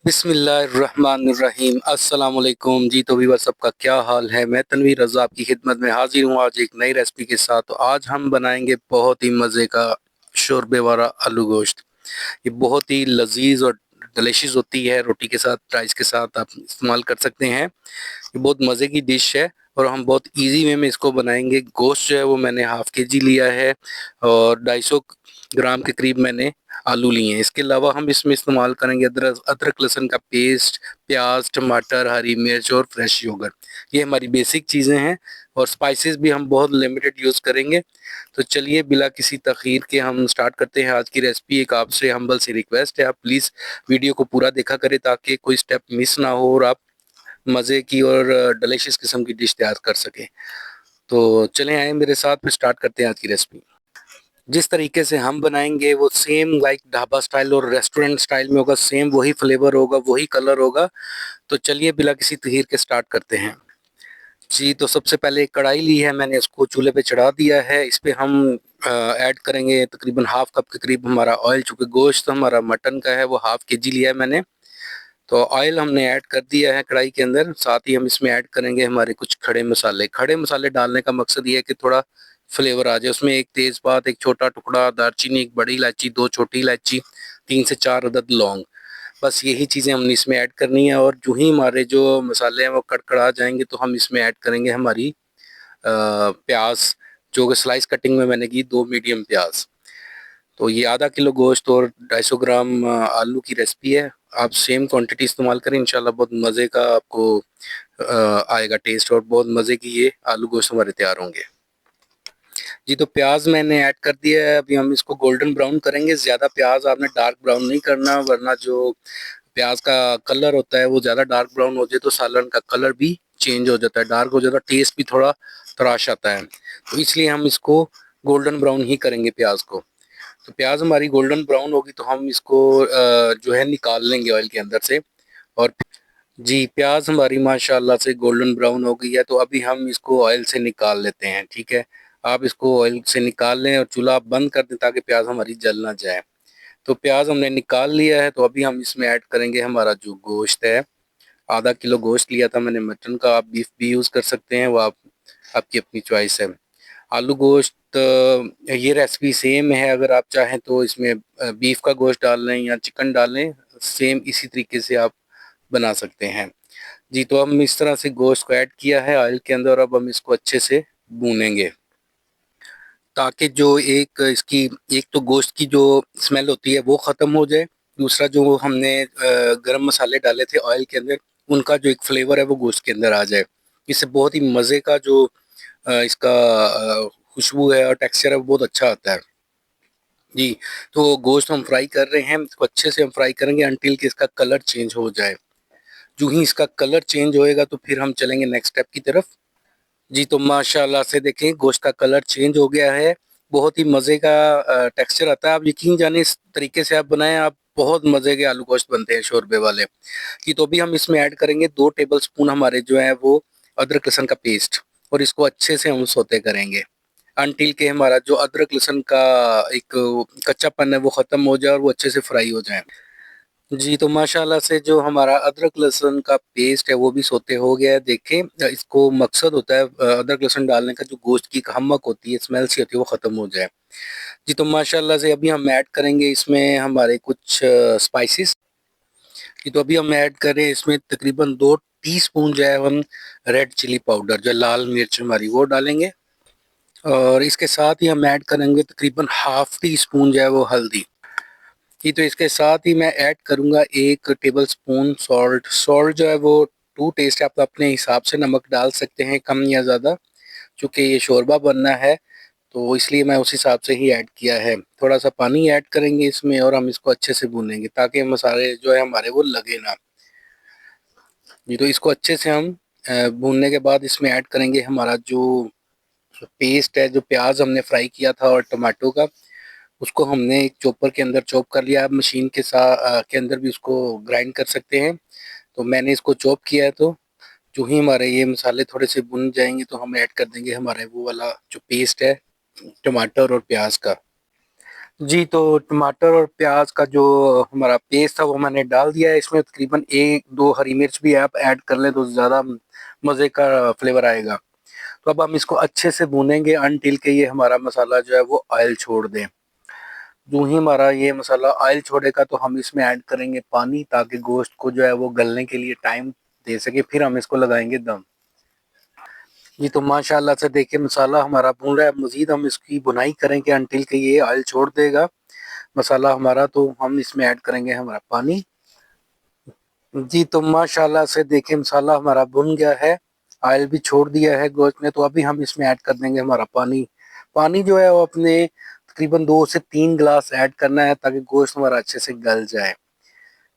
बिस्मिल्लाहिर्रहमानिर्रहीम अस्सलाम वालेकुम जी। तो व्यूअर्स, सबका क्या हाल है। मैं तनवीर रज़ा आपकी खिदमत में हाजिर हूँ आज एक नई रेसिपी के साथ। तो आज हम बनाएंगे बहुत ही मज़े का शोरबे वाला आलू गोश्त। ये बहुत ही लजीज और डिलीशियस होती है। रोटी के साथ, राइस के साथ आप इस्तेमाल कर सकते हैं। ये बहुत मज़े की डिश है और हम बहुत इजी वे में इसको बनाएंगे। गोश्त जो है वो मैंने हाफ के जी लिया है और 250 ग्राम के करीब मैंने आलू लिए हैं। इसके अलावा हम इसमें इस्तेमाल करेंगे अदरक अदरक लहसुन का पेस्ट, प्याज, टमाटर, हरी मिर्च और फ्रेश योगर्ट। ये हमारी बेसिक चीज़ें हैं और स्पाइसेस भी हम बहुत लिमिटेड यूज़ करेंगे। तो चलिए बिला किसी तखीर के हम स्टार्ट करते हैं आज की रेसिपी। एक आपसे हम्बल सी रिक्वेस्ट है, आप प्लीज़ वीडियो को पूरा देखा करें ताकि कोई स्टेप मिस ना हो और आप मज़े की और डिलीशियस किस्म की डिश तैयार कर सकें। तो चलें आए मेरे साथ, फिर स्टार्ट करते हैं आज की रेसिपी। जिस तरीके से हम बनाएंगे वो सेम लाइक ढाबा स्टाइल और रेस्टोरेंट स्टाइल में होगा। सेम वही फ्लेवर होगा, वही कलर होगा। तो चलिए बिना किसी तहीर के स्टार्ट करते हैं जी। तो सबसे पहले एक कढ़ाई ली है मैंने, उसको चूल्हे पे चढ़ा दिया है। इस पे हम ऐड करेंगे तकरीबन हाफ कप के करीब हमारा ऑयल। चूँकि गोश्त हमारा मटन का है वो हाफ के जी लिया है मैंने। तो ऑयल हमने ऐड कर दिया है कढ़ाई के अंदर। साथ ही हम इसमें ऐड करेंगे हमारे कुछ खड़े मसाले। खड़े मसाले डालने का मकसद ये है कि थोड़ा फ्लेवर आ जाए उसमें। एक तेज़पात, एक छोटा टुकड़ा दालचीनी, एक बड़ी इलायची, 2 छोटी इलायची, 3 से 4 अदद लौंग। बस यही चीज़ें हमने इसमें ऐड करनी है और जो ही हमारे जो मसाले हैं वो कड़कड़ा जाएंगे तो हम इसमें ऐड करेंगे हमारी प्याज, जो कि स्लाइस कटिंग में मैंने की 2 मीडियम प्याज। तो ये आधा किलो गोश्त और 250 ग्राम आलू की रेसिपी है। आप सेम क्वांटिटी इस्तेमाल करें, इंशाल्लाह बहुत मज़े का आपको आएगा टेस्ट और बहुत मज़े की ये आलू गोश्त हमारे तैयार होंगे जी। तो प्याज मैंने ऐड कर दिया है। अभी हम इसको गोल्डन ब्राउन करेंगे। ज़्यादा प्याज आपने डार्क ब्राउन नहीं करना, वरना जो प्याज का कलर होता है वो ज़्यादा डार्क ब्राउन हो जाए तो सालन का कलर भी चेंज हो जाता है, डार्क हो जाता है, टेस्ट भी थोड़ा तराश आता है। तो इसलिए हम इसको गोल्डन ब्राउन ही करेंगे प्याज को। तो प्याज हमारी गोल्डन ब्राउन होगी तो हम इसको जो है निकाल लेंगे ऑयल के अंदर से। और जी, प्याज हमारी माशाल्लाह से गोल्डन ब्राउन हो गई है। तो अभी हम इसको ऑयल से निकाल लेते हैं, ठीक है। आप इसको ऑयल से निकाल लें और चूल्हा बंद कर दें ताकि प्याज हमारी जल ना जाए। तो प्याज हमने निकाल लिया है। तो अभी हम इसमें ऐड करेंगे हमारा जो गोश्त है। आधा किलो गोश्त लिया था मैंने मटन का, आप बीफ भी यूज़ कर सकते हैं, वो आप आपकी अपनी चॉइस है। आलू गोश्त ये रेसिपी सेम है। अगर आप चाहें तो इसमें बीफ का गोश्त डाल लें या चिकन डालें, सेम इसी तरीके से आप बना सकते हैं जी। तो हम इस तरह से गोश्त को ऐड किया है ऑयल के अंदर और अब हम इसको अच्छे से भूनेंगे ताकि जो एक इसकी एक तो गोश्त की जो स्मेल होती है वो ख़त्म हो जाए। दूसरा जो हमने गरम मसाले डाले थे ऑयल के अंदर, उनका जो एक फ्लेवर है वो गोश्त के अंदर आ जाए। इससे बहुत ही मज़े का जो इसका खुशबू है और टेक्सचर है वो बहुत अच्छा आता है जी। तो गोश्त हम फ्राई कर रहे हैं, इसको अच्छे से हम फ्राई करेंगे अनटिल कि इसका कलर चेंज हो जाए। जो ही इसका कलर चेंज होएगा तो फिर हम चलेंगे नेक्स्ट स्टेप की तरफ जी। तो माशाल्लाह से देखें गोश्त का कलर चेंज हो गया है। बहुत ही मज़े का टेक्सचर आता है। आप यकीन जाने इस तरीके से आप बनाएं, आप बहुत मज़े के आलू गोश्त बनते हैं शोरबे वाले जी। तो अभी हम इसमें ऐड करेंगे 2 टेबल स्पून हमारे जो है वो अदरक लहसुन का पेस्ट और इसको अच्छे से हम सौते करेंगे अनटिल के हमारा जो अदरक लहसुन का एक कच्चापन है वो ख़त्म हो जाए और वो अच्छे से फ्राई हो जाए जी। तो माशाल्लाह से जो हमारा अदरक लहसुन का पेस्ट है वो भी सोते हो गया है। देखें, इसको मकसद होता है अदरक लहसुन डालने का, जो गोश्त की एक हमक होती है, स्मेल सी होती है, वो ख़त्म हो जाए जी। तो माशाल्लाह से अभी हम ऐड करेंगे इसमें हमारे कुछ स्पाइसेस जी। तो अभी हम ऐड करें इसमें तकरीबन 2 टीस्पून जो है हम रेड चिली पाउडर, जो लाल मिर्च हमारी, वो डालेंगे। और इसके साथ ही हम ऐड करेंगे तकरीबन हाफ टी स्पून जो है वो हल्दी जी। तो इसके साथ ही मैं ऐड करूँगा 1 टेबल स्पून सॉल्ट। सॉल्ट जो है वो टू टेस्ट, आप अपने हिसाब से नमक डाल सकते हैं, कम या ज़्यादा। चूँकि ये शोरबा बनना है तो इसलिए मैं उस हिसाब से ही ऐड किया है। थोड़ा सा पानी ऐड करेंगे इसमें और हम इसको अच्छे से भूनेंगे ताकि मसाले जो है हमारे वो लगे ना जी। तो इसको अच्छे से हम भूनने के बाद इसमें ऐड करेंगे हमारा जो पेस्ट है, जो प्याज हमने फ्राई किया था और टमाटो का, उसको हमने एक चॉपर के अंदर चॉप कर लिया। आप मशीन के साथ के अंदर भी उसको ग्राइंड कर सकते हैं। तो मैंने इसको चॉप किया है। तो जो ही हमारे ये मसाले थोड़े से भुन जाएंगे तो हम ऐड कर देंगे हमारे वो वाला जो पेस्ट है टमाटर और प्याज का जी, तो टमाटर और प्याज का जो हमारा पेस्ट था वो मैंने डाल दिया है। इसमें तकरीबन 1-2 हरी मिर्च भी आप ऐड कर लें तो ज़्यादा मज़े का फ्लेवर आएगा। तो अब हम इसको अच्छे से भूनेंगे अनटिल के ये हमारा मसाला जो है वो ऑयल छोड़ दें। जो ही हमारा ये मसाला ऑयल छोड़ेगा तो हम इसमें ऐड करेंगे पानी, ताकि गोश्त को जो है वो गलने के लिए टाइम दे सके, फिर हम इसको लगाएंगे दम। ये तो माशाल्लाह से देखिए मसाला हमारा भून रहा है। मज़ीद हम इसकी भुनाई करेंगे अनटिल के ये ऑयल छोड़ देगा मसाला हमारा, तो हम इसमें ऐड करेंगे हमारा पानी। जी, तो माशाल्लाह से देखिए मसाला हमारा भुन गया है, ऑयल भी छोड़ दिया है गोश्त ने, तो अभी हम इसमें ऐड कर देंगे हमारा पानी। पानी जो है वो अपने तकरीबन 2 से 3 ग्लास ऐड करना है, ताकि गोश्त हमारा अच्छे से गल जाए।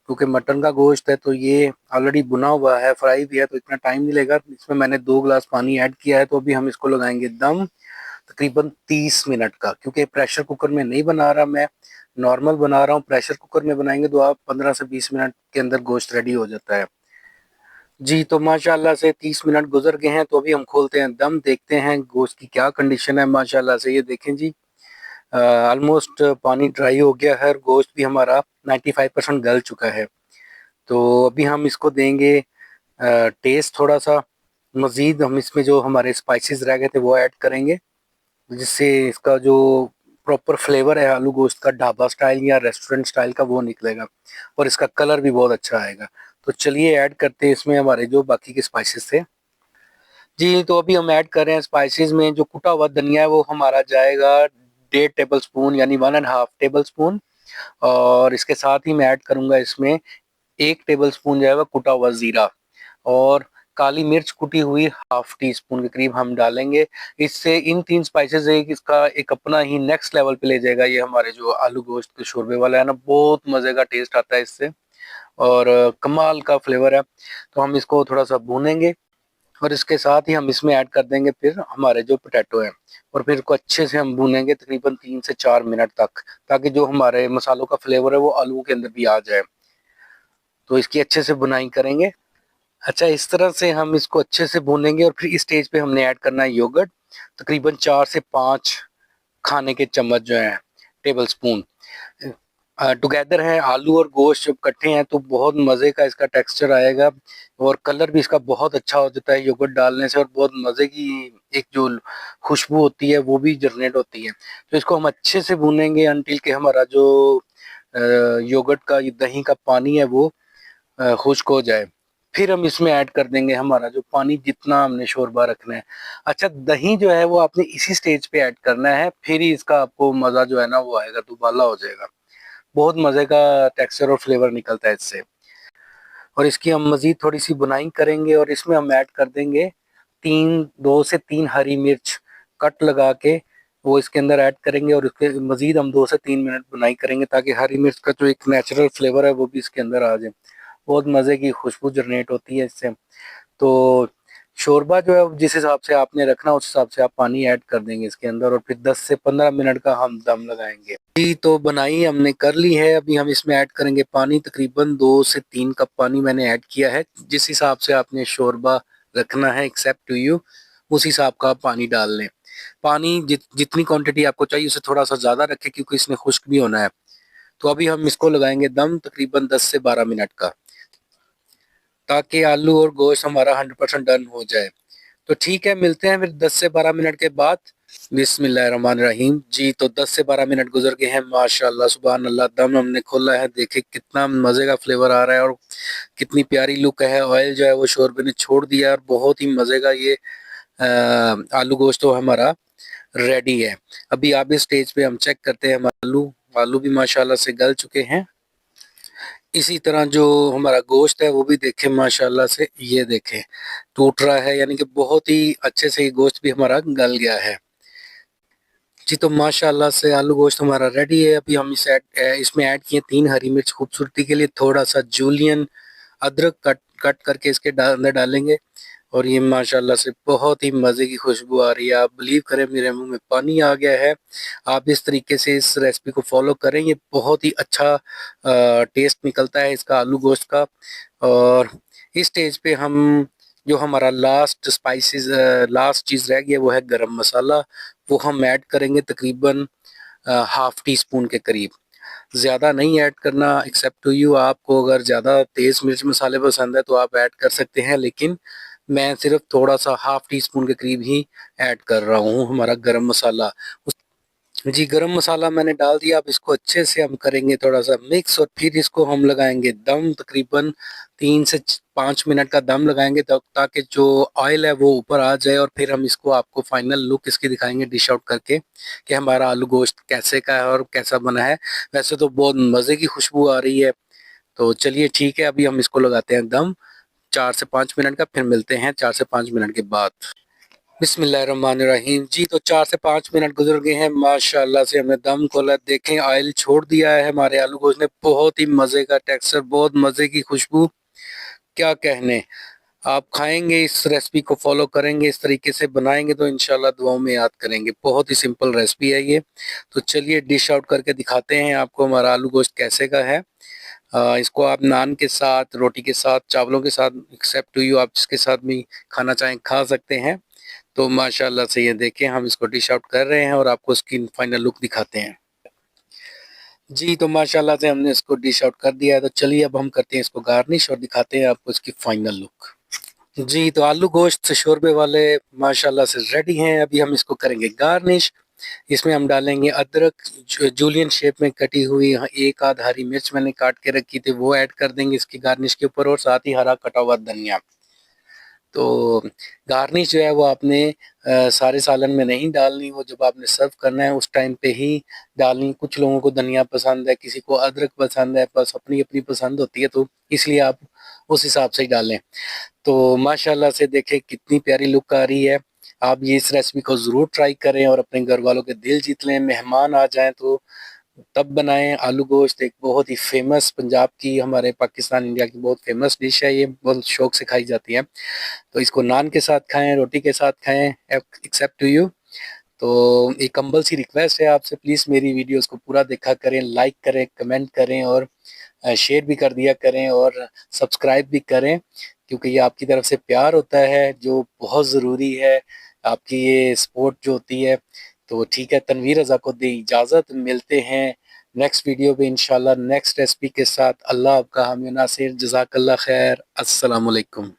क्योंकि मटन का गोश्त है तो ये ऑलरेडी भुना हुआ है, फ्राई भी है, तो इतना टाइम नहीं लेगा। इसमें मैंने 2 ग्लास पानी ऐड किया है, तो अभी हम इसको लगाएंगे दम तकरीबन 30 मिनट का। क्योंकि प्रेशर कुकर में नहीं बना रहा मैं, नॉर्मल बना रहा हूँ। प्रेशर कुकर में बनाएंगे तो आप 15 से 20 मिनट के अंदर गोश्त रेडी हो जाता है। जी, तो माशाल्लाह से 30 मिनट गुजर गए हैं, तो अभी हम खोलते हैं दम, देखते हैं गोश्त की क्या कंडीशन है। माशाल्लाह से ये देखें जी, ऑलमोस्ट पानी ड्राई हो गया है और गोश्त भी हमारा 95% गल चुका है। तो अभी हम इसको देंगे टेस्ट थोड़ा सा। मज़ीद हम इसमें जो हमारे स्पाइसेस रह गए थे वो ऐड करेंगे, जिससे इसका जो प्रॉपर फ्लेवर है आलू गोश्त का, ढाबा स्टाइल या रेस्टोरेंट स्टाइल का, वो निकलेगा और इसका कलर भी बहुत अच्छा आएगा। तो चलिए ऐड करते हैं इसमें हमारे जो बाकी के स्पाइसेस थे। जी, तो अभी हम ऐड कर रहे हैं स्पाइसेस में जो कुटा हुआ धनिया है वो हमारा जाएगा 1.5 टेबल स्पून, यानी 1.5 टेबल स्पून। और इसके साथ ही मैं ऐड करूंगा इसमें 1 टेबल स्पून जो है वो कुटा हुआ जीरा, और काली मिर्च कुटी हुई हाफ टी स्पून के करीब हम डालेंगे। इससे इन 3 स्पाइसेस एक इसका एक अपना ही नेक्स्ट लेवल पे ले जाएगा ये हमारे जो आलू गोश्त के शोरबे वाला है ना, बहुत मजे का टेस्ट आता है इससे, और कमाल का फ्लेवर है। तो हम इसको थोड़ा सा भूनेंगे और इसके साथ ही हम इसमें ऐड कर देंगे फिर हमारे जो पोटैटो है, और फिर इसको अच्छे से हम भूनेंगे तकरीबन 3 से 4 मिनट तक, ताकि जो हमारे मसालों का फ्लेवर है वो आलू के अंदर भी आ जाए। तो इसकी अच्छे से बुनाई करेंगे। अच्छा, इस तरह से हम इसको अच्छे से भूनेंगे और फिर इस स्टेज पे हमने ऐड करना है योगर्ट, तकरीबन 4 से 5 खाने के चम्मच जो है, टेबल स्पून। टुगेदर है आलू और गोश्त जब इकट्ठे हैं तो बहुत मज़े का इसका टेक्सचर आएगा, और कलर भी इसका बहुत अच्छा हो जाता है योगर्ट डालने से, और बहुत मज़े की एक जो खुशबू होती है वो भी जनरेट होती है। तो इसको हम अच्छे से भूनेंगे अनटिल के हमारा जो योगर्ट का ये दही का पानी है वो खुश्क हो जाए। फिर हम इसमें ऐड कर देंगे हमारा जो पानी, जितना हमने शोरबा रखना है। अच्छा, दही जो है वो आपने इसी स्टेज पे ऐड करना है, फिर ही इसका आपको मज़ा जो है ना वो आएगा, दुबाला हो जाएगा। बहुत मज़े का टेक्सचर और फ्लेवर निकलता है इससे। और इसकी हम मज़ीद थोड़ी सी बुनाई करेंगे और इसमें हम ऐड कर देंगे 2 से 3 हरी मिर्च कट लगा के, वो इसके अंदर ऐड करेंगे, और उसके मज़ीद हम 2 से 3 मिनट बुनाई करेंगे, ताकि हरी मिर्च का जो एक नेचुरल फ्लेवर है वो भी इसके अंदर आ जाए। बहुत मज़े की खुशबू जनरेट होती है इससे। तो शोरबा जो है जिस हिसाब से आपने रखना उस हिसाब से आप पानी ऐड कर देंगे इसके अंदर, और फिर 10 से 15 मिनट का हम दम लगाएंगे। जी, तो बनाई हमने कर ली है। अभी हम इसमें ऐड करेंगे पानी, तकरीबन 2 से 3 कप पानी मैंने ऐड किया है। जिस हिसाब से आपने शोरबा रखना है एक्सेप्ट टू यू, उस हिसाब का आप पानी डाल लें। पानी जितनी क्वांटिटी आपको चाहिए उससे थोड़ा सा ज़्यादा रखें, क्योंकि इसमें खुश्क भी होना है। तो अभी हम इसको लगाएंगे दम तकरीबन 10 से 12 मिनट का, ताकि आलू और गोश्त हमारा 100% डन हो जाए। तो ठीक है, मिलते हैं फिर 10 से 12 मिनट के बाद। बिस्मिल्लाहिर्रहमानिर्रहीम। जी, तो 10 से 12 मिनट गुजर गए हैं। माशाल्लाह सुभान अल्लाह, दम हमने खोला है, देखे कितना मज़े का फ्लेवर आ रहा है और कितनी प्यारी लुक है। ऑयल जो है वो शोरबे ने छोड़ दिया और बहुत ही मज़े का ये आलू गोश्त तो हमारा रेडी है। अभी आप इस स्टेज पे हम चेक करते हैं हमारा आलू। आलू भी माशाल्लाह से गल चुके हैं। इसी तरह जो हमारा गोश्त है वो भी देखें माशाल्लाह से, ये देखें टूट रहा है, यानी कि बहुत ही अच्छे से ये गोश्त भी हमारा गल गया है। जी, तो माशाल्लाह से आलू गोश्त हमारा रेडी है। अभी हम इसमें ऐड किए 3 हरी मिर्च खूबसूरती के लिए, थोड़ा सा जूलियन अदरक कट कट करके इसके अंदर डालेंगे, और ये माशाल्लाह से बहुत ही मज़े की खुशबू आ रही है। आप बिलीव करें, मेरे मुंह में पानी आ गया है। आप इस तरीके से इस रेसिपी को फॉलो करें, ये बहुत ही अच्छा टेस्ट निकलता है इसका आलू गोश्त का। और इस स्टेज पे हम जो हमारा लास्ट चीज़ रह गई है वो है गरम मसाला। वो हम ऐड करेंगे तकरीबन हाफ टी स्पून के करीब। ज़्यादा नहीं ऐड करना, एक्सेप्ट टू यू। आपको अगर ज़्यादा तेज़ मिर्च मसाले पसंद है तो आप ऐड कर सकते हैं, लेकिन मैं सिर्फ थोड़ा सा हाफ टी स्पून के करीब ही ऐड कर रहा हूँ हमारा गरम मसाला। जी, गरम मसाला मैंने डाल दिया। अब इसको अच्छे से हम करेंगे थोड़ा सा मिक्स, और फिर इसको हम लगाएंगे दम। तकरीबन 3 से 5 मिनट का दम लगाएंगे ताकि जो ऑयल है वो ऊपर आ जाए, और फिर हम इसको आपको फाइनल लुक इसकी दिखाएंगे डिश आउट करके कि हमारा आलू गोश्त कैसे का है और कैसा बना है। वैसे तो बहुत मज़े की खुशबू आ रही है। तो चलिए ठीक है, अभी हम इसको लगाते हैं दम 4 से 5 मिनट का, फिर मिलते हैं 4 से 5 मिनट के बाद। बिस्मिल्लाहिर्रहमानिर्रहीम। जी, तो 4 से 5 मिनट गुजर गए हैं। माशाल्लाह से हमने दम खोला, देखें ऑयल छोड़ दिया है हमारे आलू गोश्त ने। बहुत ही मज़े का टेक्सचर, बहुत मज़े की खुशबू, क्या कहने। आप खाएंगे, इस रेसिपी को फॉलो करेंगे, इस तरीके से बनाएंगे तो इंशाल्लाह दुआओं में याद करेंगे। बहुत ही सिंपल रेसिपी है ये। तो चलिए डिश आउट करके दिखाते हैं आपको हमारा आलू गोश्त कैसे का है। इसको आप नान के साथ, रोटी के साथ, चावलों के साथ, एक्सेप्ट टू यू, आप जिसके साथ भी खाना चाहें खा सकते हैं। तो माशाल्लाह से ये देखें हम इसको डिश आउट कर रहे हैं और आपको इसकी फाइनल लुक दिखाते हैं। जी, तो माशाल्लाह से हमने इसको डिश आउट कर दिया है। तो चलिए अब हम करते हैं इसको गार्निश और दिखाते हैं आपको इसकी फाइनल लुक। जी, तो आलू गोश्त से शोरबे वाले माशाल्लाह से रेडी हैं। अभी हम इसको करेंगे गार्निश। इसमें हम डालेंगे अदरक, जूलियन शेप में कटी हुई, एक आध हरी मिर्च मैंने काट के रखी थी, वो ऐड कर देंगे इसकी गार्निश के ऊपर, और साथ ही हरा कटा हुआ धनिया। तो गार्निश जो है वो आपने सारे सालन में नहीं डालनी, वो जब आपने सर्व करना है उस टाइम पे ही डालनी। कुछ लोगों को धनिया पसंद है, किसी को अदरक पसंद है, बस अपनी अपनी पसंद होती है, तो इसलिए आप उस हिसाब से ही डालें। तो माशाल्लाह से देखें कितनी प्यारी लुक आ रही है। आप ये इस रेसिपी को ज़रूर ट्राई करें और अपने घर वालों के दिल जीत लें। मेहमान आ जाएं तो तब बनाएं। आलू गोश्त एक बहुत ही फेमस, पंजाब की, हमारे पाकिस्तान इंडिया की बहुत फेमस डिश है। ये बहुत शौक से खाई जाती है। तो इसको नान के साथ खाएं, रोटी के साथ खाएं, एक्सेप्ट टू यू। तो एक हम्बल सी रिक्वेस्ट है आपसे, प्लीज़ मेरी वीडियोस को पूरा देखा करें, लाइक करें, कमेंट करें, और शेयर भी कर दिया करें, और सब्सक्राइब भी करें, क्योंकि ये आपकी तरफ से प्यार होता है जो बहुत ज़रूरी है। आपकी ये सपोर्ट जो होती है। तो ठीक है, तनवीर रज़ा को दी इजाज़त। मिलते हैं नेक्स्ट वीडियो पे इंशाल्लाह नेक्स्ट रेसिपी के साथ। अल्लाह आपका हामी नासिर। जज़ाकल्लाह खैर। अस्सलाम वालेकुम।